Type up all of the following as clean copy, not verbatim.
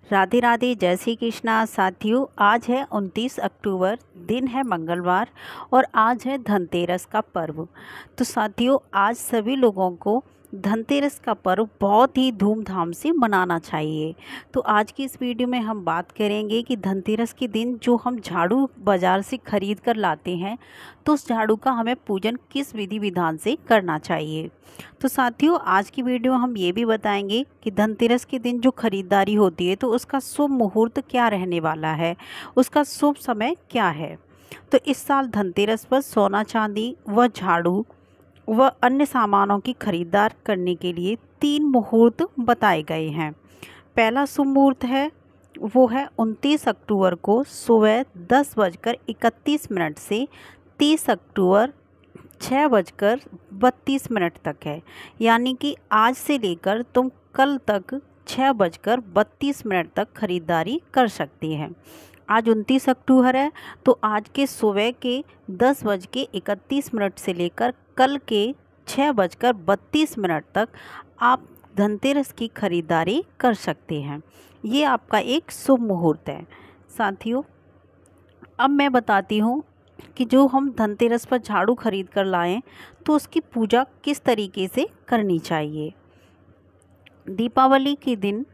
राधे राधे, जय श्री कृष्णा। साथियों, आज है 29 अक्टूबर, दिन है मंगलवार और आज है धनतेरस का पर्व। तो साथियों, आज सभी लोगों को धनतेरस का पर्व बहुत ही धूमधाम से मनाना चाहिए। तो आज की इस वीडियो में हम बात करेंगे कि धनतेरस के दिन जो हम झाड़ू बाज़ार से ख़रीद कर लाते हैं, तो उस झाड़ू का हमें पूजन किस विधि विधान से करना चाहिए। तो साथियों, आज की वीडियो हम ये भी बताएंगे कि धनतेरस के दिन जो खरीदारी होती है तो उसका शुभ मुहूर्त क्या रहने वाला है, उसका शुभ समय क्या है। तो इस साल धनतेरस पर सोना चांदी व झाड़ू व अन्य सामानों की खरीदार करने के लिए 3 मुहूर्त बताए गए हैं। पहला शुभ मुहूर्त है वो है 29 अक्टूबर को सुबह 10:31 से 30 अक्टूबर 6:32 तक है। यानी कि आज से लेकर तुम कल तक 6:32 तक खरीदारी कर सकती हैं। आज 29 अक्टूबर है, तो आज के सुबह के 10:31 से लेकर कल के 6:32 तक आप धनतेरस की खरीदारी कर सकते हैं। ये आपका एक शुभ मुहूर्त है। साथियों, अब मैं बताती हूँ कि जो हम धनतेरस पर झाड़ू खरीद कर लाएं तो उसकी पूजा किस तरीके से करनी चाहिए। दीपावली के दिन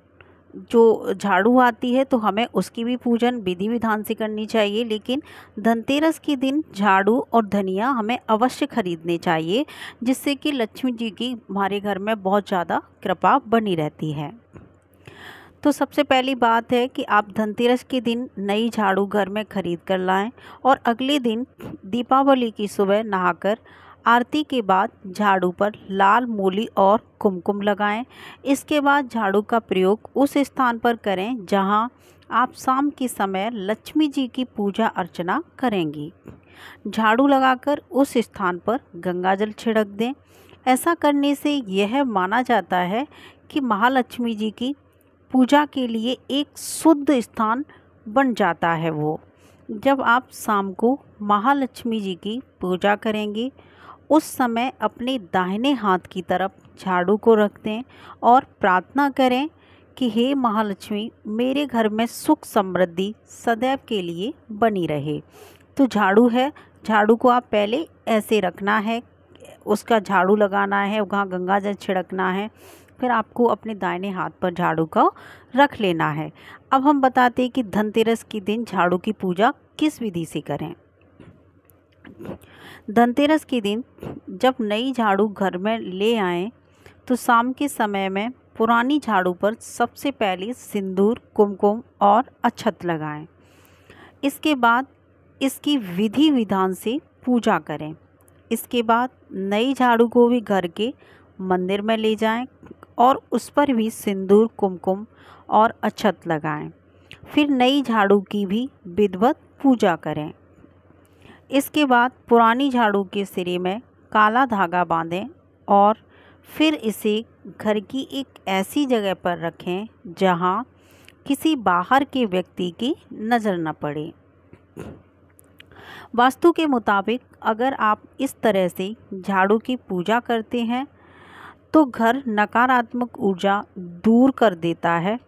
जो झाड़ू आती है तो हमें उसकी भी पूजन विधि विधान से करनी चाहिए, लेकिन धनतेरस के दिन झाड़ू और धनिया हमें अवश्य खरीदने चाहिए, जिससे कि लक्ष्मी जी की हमारे घर में बहुत ज़्यादा कृपा बनी रहती है। तो सबसे पहली बात है कि आप धनतेरस के दिन नई झाड़ू घर में खरीद कर लाएं और अगले दिन दीपावली की सुबह नहाकर आरती के बाद झाड़ू पर लाल मूली और कुमकुम लगाएं। इसके बाद झाड़ू का प्रयोग उस स्थान पर करें जहां आप शाम के समय लक्ष्मी जी की पूजा अर्चना करेंगी। झाड़ू लगाकर उस स्थान पर गंगा जल छिड़क दें। ऐसा करने से यह माना जाता है कि महालक्ष्मी जी की पूजा के लिए एक शुद्ध स्थान बन जाता है वो। जब आप शाम को महालक्ष्मी जी की पूजा करेंगे, उस समय अपने दाहिने हाथ की तरफ झाड़ू को रख दें और प्रार्थना करें कि हे महालक्ष्मी, मेरे घर में सुख समृद्धि सदैव के लिए बनी रहे। तो झाड़ू है, झाड़ू को आप पहले ऐसे रखना है, उसका झाड़ू लगाना है, वहाँ गंगा जल छिड़कना है, फिर आपको अपने दाहिने हाथ पर झाड़ू को रख लेना है। अब हम बताते हैं कि धनतेरस के दिन झाड़ू की पूजा किस विधि से करें। धनतेरस के दिन जब नई झाड़ू घर में ले आएं, तो शाम के समय में पुरानी झाड़ू पर सबसे पहले सिंदूर, कुमकुम और अक्षत लगाएं। इसके बाद इसकी विधि विधान से पूजा करें। इसके बाद नई झाड़ू को भी घर के मंदिर में ले जाएं और उस पर भी सिंदूर, कुमकुम और अक्षत लगाएं। फिर नई झाड़ू की भी विधिवत पूजा करें। इसके बाद पुरानी झाड़ू के सिरे में काला धागा बांधें और फिर इसे घर की एक ऐसी जगह पर रखें जहां किसी बाहर के व्यक्ति की नज़र न पड़े। वास्तु के मुताबिक अगर आप इस तरह से झाड़ू की पूजा करते हैं तो घर नकारात्मक ऊर्जा दूर कर देता है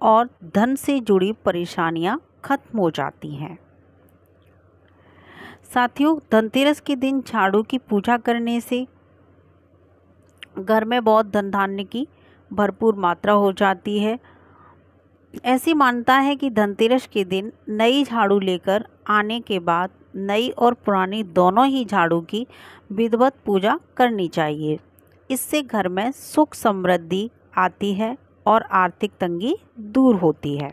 और धन से जुड़ी परेशानियां खत्म हो जाती हैं। साथियों, धनतेरस के दिन झाड़ू की पूजा करने से घर में बहुत धन धान्य की भरपूर मात्रा हो जाती है। ऐसी मान्यता है कि धनतेरस के दिन नई झाड़ू लेकर आने के बाद नई और पुरानी दोनों ही झाड़ू की विधिवत पूजा करनी चाहिए। इससे घर में सुख समृद्धि आती है और आर्थिक तंगी दूर होती है।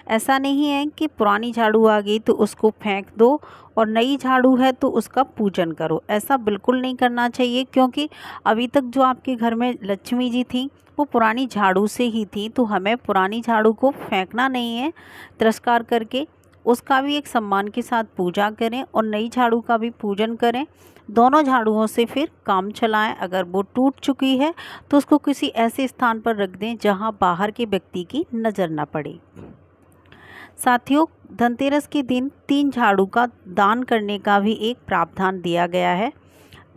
ऐसा नहीं है कि पुरानी झाड़ू आ गई तो उसको फेंक दो और नई झाड़ू है तो उसका पूजन करो। ऐसा बिल्कुल नहीं करना चाहिए, क्योंकि अभी तक जो आपके घर में लक्ष्मी जी थी वो पुरानी झाड़ू से ही थी। तो हमें पुरानी झाड़ू को फेंकना नहीं है, तिरस्कार करके उसका भी एक सम्मान के साथ पूजा करें और नई झाड़ू का भी पूजन करें। दोनों झाड़ुओं से फिर काम चलाएं। अगर वो टूट चुकी है तो उसको किसी ऐसे स्थान पर रख दें जहां बाहर के व्यक्ति की नज़र न पड़े। साथियों, धनतेरस के दिन 3 झाड़ू का दान करने का भी एक प्रावधान दिया गया है।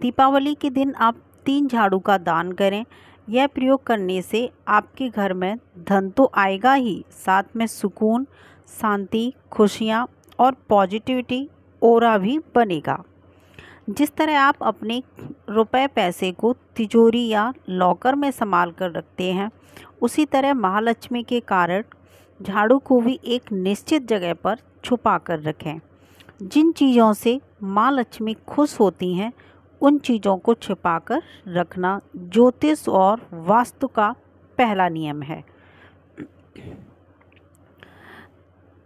दीपावली के दिन आप 3 झाड़ू का दान करें। यह प्रयोग करने से आपके घर में धन तो आएगा ही, साथ में सुकून, शांति, खुशियाँ और पॉजिटिविटी ऑरा भी बनेगा। जिस तरह आप अपने रुपए पैसे को तिजोरी या लॉकर में संभाल कर रखते हैं, उसी तरह महालक्ष्मी के कारण झाड़ू को भी एक निश्चित जगह पर छुपा कर रखें। जिन चीज़ों से माँ लक्ष्मी खुश होती हैं, उन चीज़ों को छिपाकर रखना ज्योतिष और वास्तु का पहला नियम है।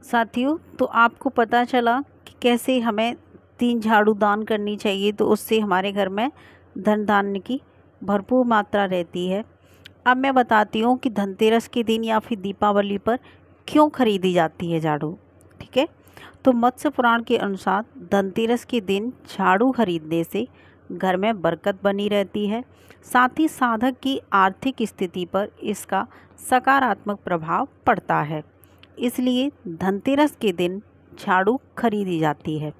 साथियों, तो आपको पता चला कि कैसे हमें 3 झाड़ू दान करनी चाहिए, तो उससे हमारे घर में धन धान्य की भरपूर मात्रा रहती है। अब मैं बताती हूँ कि धनतेरस के दिन या फिर दीपावली पर क्यों खरीदी जाती है झाड़ू। ठीक है, तो मत्स्य पुराण के अनुसार धनतेरस के दिन झाड़ू खरीदने से घर में बरकत बनी रहती है, साथ ही साधक की आर्थिक स्थिति पर इसका सकारात्मक प्रभाव पड़ता है। इसलिए धनतेरस के दिन झाड़ू खरीदी जाती है।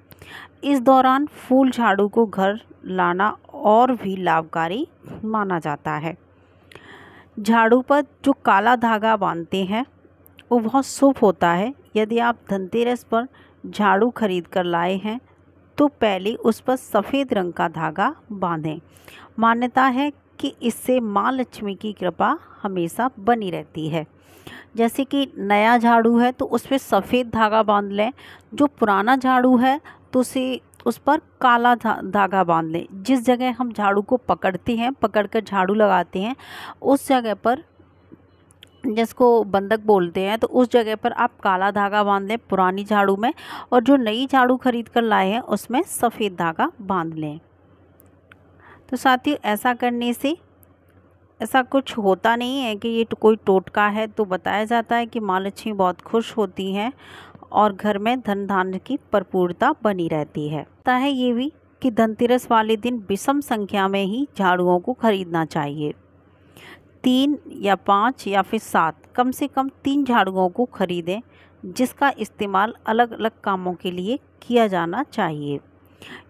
इस दौरान फूल झाड़ू को घर लाना और भी लाभकारी माना जाता है। झाड़ू पर जो काला धागा बांधते हैं वो बहुत शुभ होता है। यदि आप धनतेरस पर झाड़ू खरीद कर लाए हैं तो पहले उस पर सफ़ेद रंग का धागा बांधें। मान्यता है कि इससे माँ लक्ष्मी की कृपा हमेशा बनी रहती है। जैसे कि नया झाड़ू है तो उस पर सफ़ेद धागा बांध लें, जो पुराना झाड़ू है तो उस पर काला धागा बांध लें। जिस जगह हम झाड़ू को पकड़ते हैं, पकड़कर झाड़ू लगाते हैं, उस जगह पर, जिसको बंधक बोलते हैं, तो उस जगह पर आप काला धागा बांध लें पुरानी झाड़ू में, और जो नई झाड़ू खरीद कर लाए हैं उसमें सफ़ेद धागा बांध लें। तो साथियों, ऐसा करने से ऐसा कुछ होता नहीं है कि ये कोई टोटका है। तो बताया जाता है कि माँ लक्ष्मी बहुत खुश होती हैं और घर में धन धान्य की भरपूरता बनी रहती है। पता है ये भी कि धनतेरस वाले दिन विषम संख्या में ही झाड़ुओं को खरीदना चाहिए। 3 या 5 या फिर 7, कम से कम 3 झाड़ुओं को खरीदें, जिसका इस्तेमाल अलग अलग कामों के लिए किया जाना चाहिए।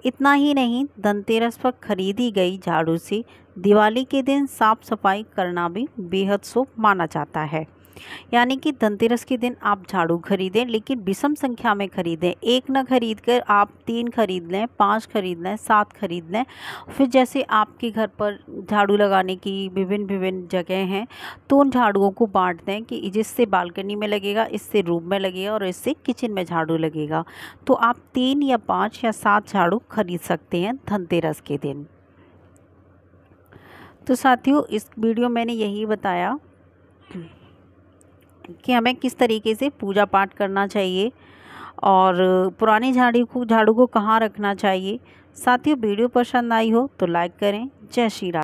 इतना ही नहीं, धनतेरस पर खरीदी गई झाड़ू से दिवाली के दिन साफ सफाई करना भी बेहद शुभ माना जाता है। यानी कि धनतेरस के दिन आप झाड़ू खरीदें, लेकिन विषम संख्या में खरीदें। 1 न खरीद कर आप 3 खरीद लें, 5 खरीद लें, 7 खरीद लें। फिर जैसे आपके घर पर झाड़ू लगाने की विभिन्न जगह हैं, तो उन झाड़ुओं को बांट दें कि जिससे बालकनी में लगेगा, इससे रूम में लगेगा और इससे किचन में झाड़ू लगेगा। तो आप 3 या 5 या 7 झाड़ू खरीद सकते हैं धनतेरस के दिन। तो साथियों, इस वीडियो मैंने यही बताया कि हमें किस तरीके से पूजा पाठ करना चाहिए और पुरानी झाड़ू को कहाँ रखना चाहिए। साथियों, वीडियो पसंद आई हो तो लाइक करें। जय श्री राम।